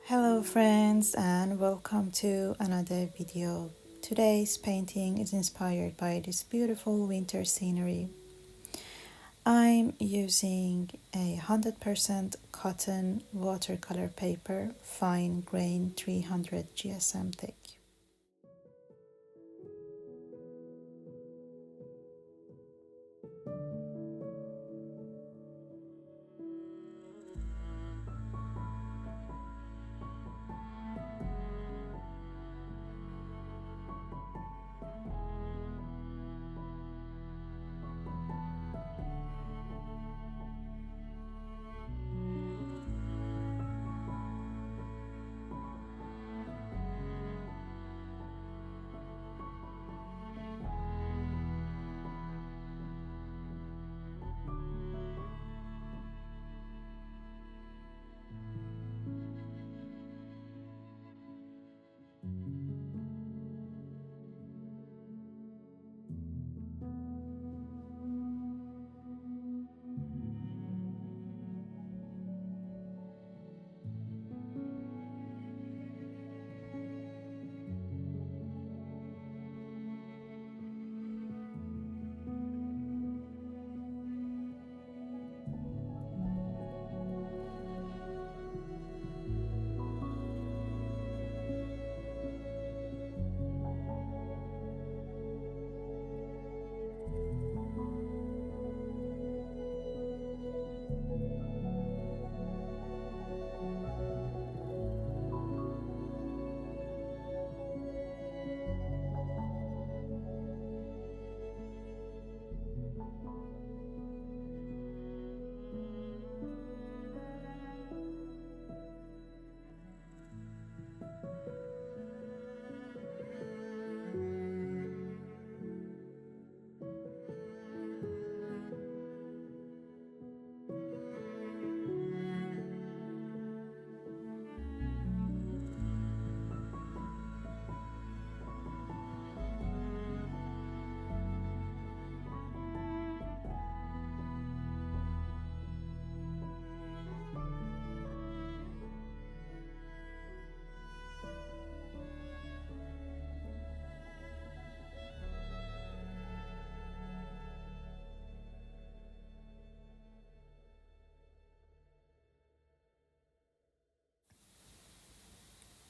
Hello friends and welcome to another video. Today's painting is inspired by this beautiful winter scenery. I'm using a 100% cotton watercolor paper, fine grain 300 GSM thick.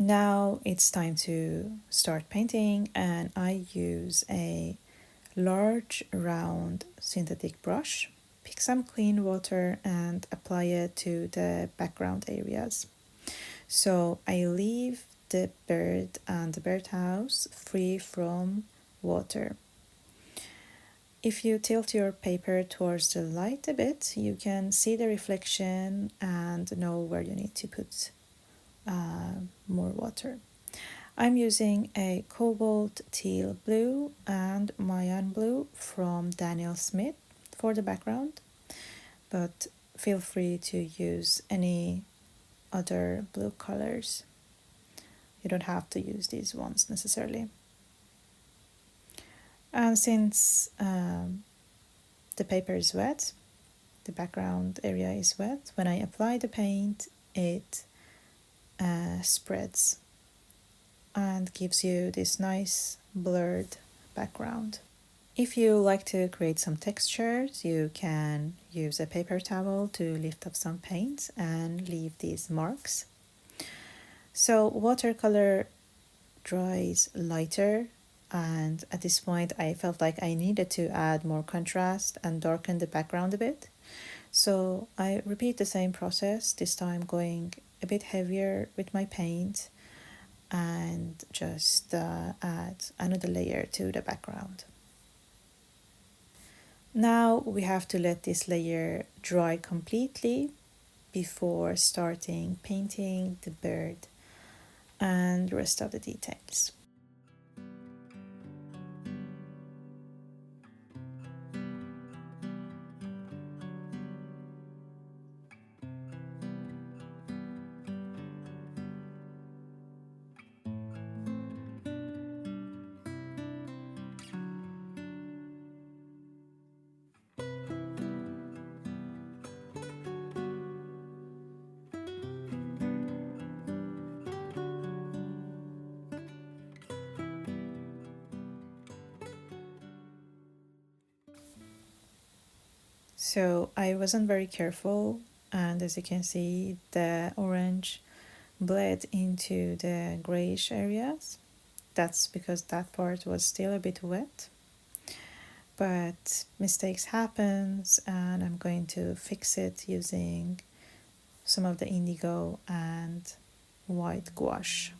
Now it's time to start painting and I use a large round synthetic brush. Pick some clean water and apply it to the background areas. So I leave the bird and the birdhouse free from water. If you tilt your paper towards the light a bit, you can see the reflection and know where you need to put more water. I'm using a Cobalt teal blue and Mayan blue from Daniel Smith for the background, but feel free to use any other blue colors. You don't have to use these ones necessarily. And since the paper is wet, the background area is wet, when I apply the paint, it spreads and gives you this nice blurred background. If you like to create some textures, you can use a paper towel to lift up some paint and leave these marks. So watercolor dries lighter, and at this point I felt like I needed to add more contrast and darken the background a bit. So I repeat the same process, this time going a bit heavier with my paint and just add another layer to the background. Now we have to let this layer dry completely before starting painting the bird and the rest of the details. So I wasn't very careful, and as you can see, the orange bled into the grayish areas. That's because that part was still a bit wet. But mistakes happens, and I'm going to fix it using some of the indigo and white gouache.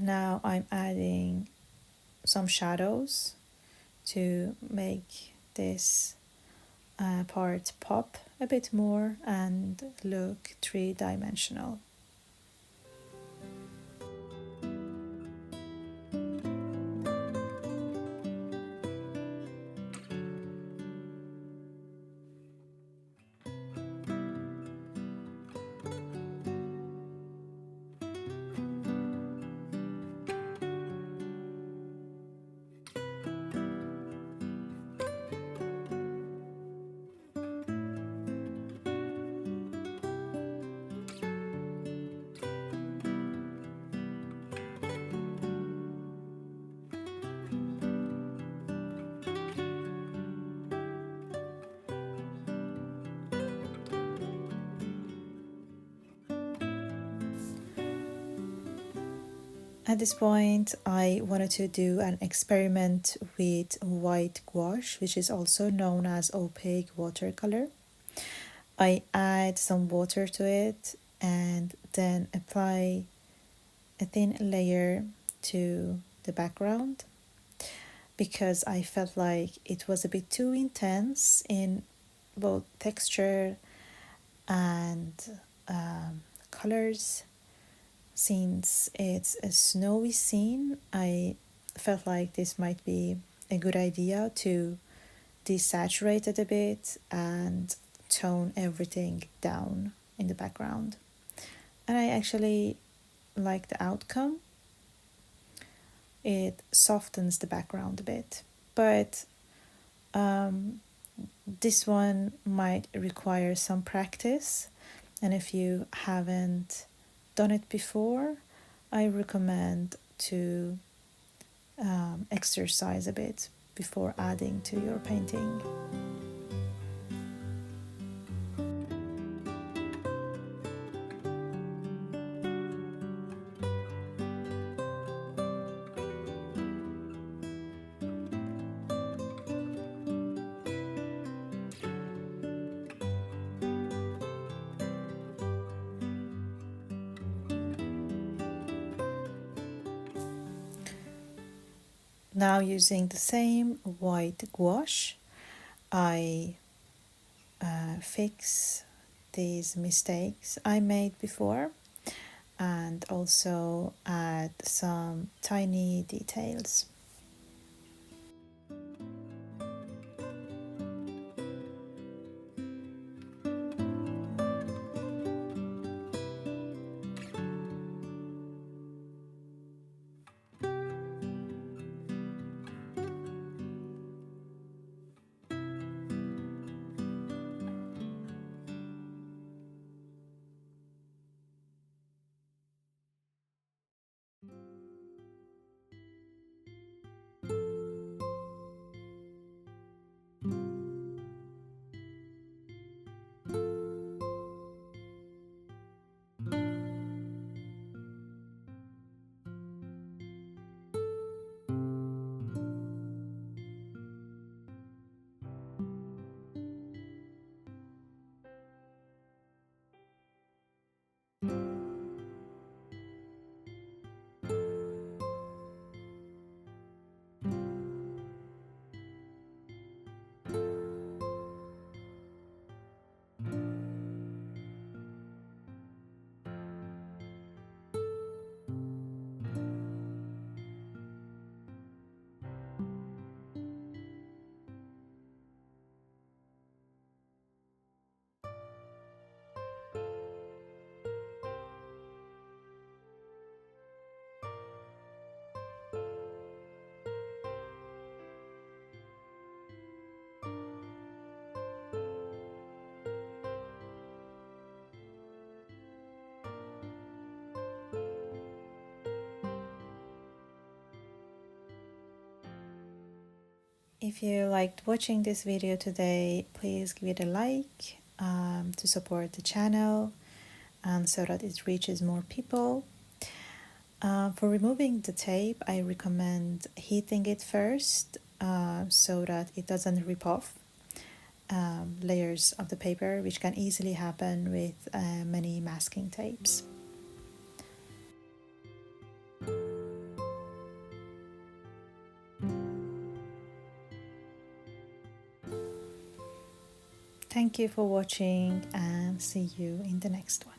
Now I'm adding some shadows to make this part pop a bit more and look three-dimensional. At this point, I wanted to do an experiment with white gouache, which is also known as opaque watercolor. I add some water to it and then apply a thin layer to the background because I felt like it was a bit too intense in both texture and colors. Since it's a snowy scene, I felt like this might be a good idea to desaturate it a bit and tone everything down in the background. And I actually like the outcome. It softens the background a bit. But this one might require some practice. And if you haven't done it before, I recommend to exercise a bit before adding to your painting. Now using the same white gouache, I fix these mistakes I made before and also add some tiny details. If you liked watching this video today, please give it a like to support the channel and so that it reaches more people. For removing the tape, I recommend heating it first so that it doesn't rip off layers of the paper, which can easily happen with many masking tapes. Thank you for watching and see you in the next one.